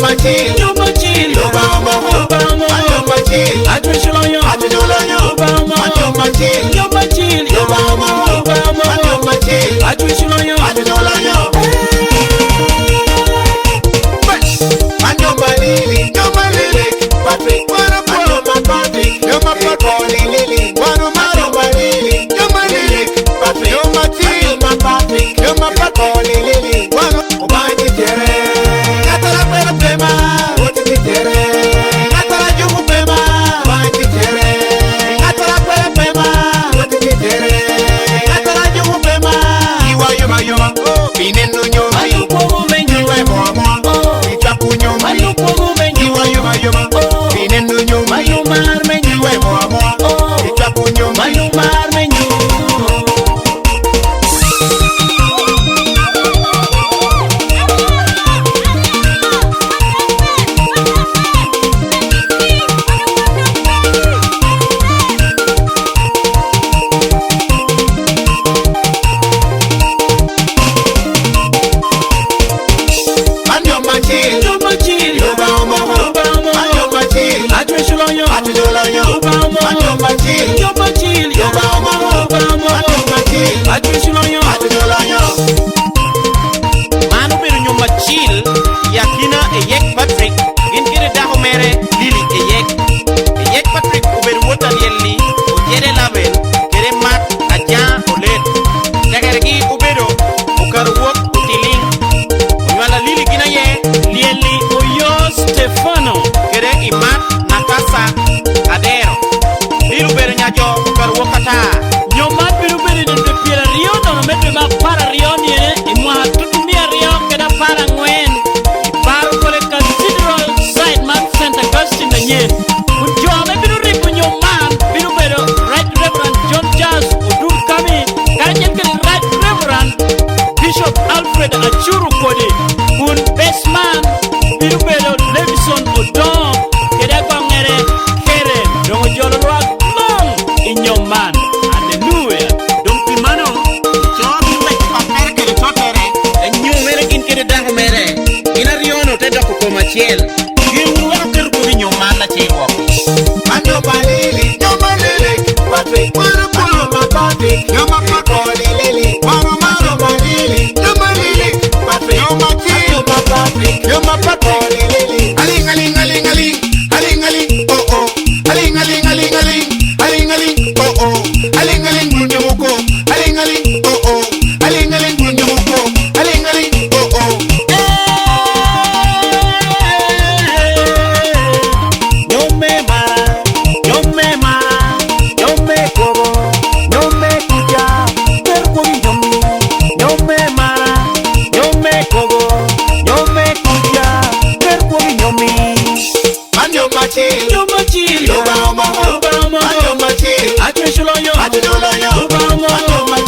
machil, Nyoma chill, Obama, Obama, Manyo machil, Atwishulonyo, Atidulonyo, Obama, Manyo machil, Nyoma chill, Obama, Obama, Manyo machil, Atwishulonyo, Atidulonyo. Manyo malili, Patrick, Manyo Patrick, Nyoma Poli Lili, Manyo malili, Patrick, Nyoma Patrick, Nyoma Poli Lili, Obani Tere, Natala Pera Pema, Oti Tere, Natala Jumu Pema, Obani Tere, Natala Pera Pema, Oti Tere, Natala Jumu Pema, Iwa Yoma, Pinenu Nyoma, Anupomu menyu, Iwa Mwama, Itaku Nyoma, Anupomu menyu, Iwa Yoma, Pinenu Nyoma, Mayumar menyu, Iwa Mwama, Itaku Nyoma, Mayumar menyu. Manyo Machil, Nyoma chill, Obama, Obama, Manyo Machil, Atwishulonyo, Atidulonyo, Obama, Manyo Machil, Nyoma chill, Obama, Obama, Manyo Machil, Atwishulonyo. Atidulonyo. Manu beru nyoma chill yakina eyek Patrick gin kire daho mere lili eyek Patrick uberu wotan yelli o jere label kere mat aja olet jagere gi uberu ukar wok utiling wala lili gina ye lieli Oyo Stefano, kere imat nakasa adero lilu beru nyajo ukar wokata Nyoma biru beri de piera rio no mete ma para rio ni imwa tutumia rio keda para ngwen. Baru kore cathedral site man Saint Augustine na nye. Kunjo me biru ripu nyoman biru beru Right Reverend John Charles Odur Kami kanyen ke Right Reverend Bishop Alfred Achuru Kode kun best man biru beru Levison Odom keda kwa ngere Keren dongo jolo rock long in your man. Hallelujah. dum pimano jobi wek papere kere totere enyu mere gin kere daho mere ina riono te doko komachiel gin wero ker ko nyoma na chewo Manyo Malili, Nyoma Lili, Patrick, Nyoma Patrick, Nyoma Poli Lili, Manyo Malili, Nyoma Lili, Patrick, Nyoma Patrick, Nyoma Poli Lili. Aling aling aling aling, aling aling, oh oh, aling aling aling aling, aling aling, oh oh, aling aling bunyoko, aling aling, oh oh, aling aling bunyoko, aling aling, oh oh. Manyo Machil, Nyoma chill, Obama, Obama, Manyo Machil, Atwishulonyo, Atidulonyo, Obama, Manyo Machil.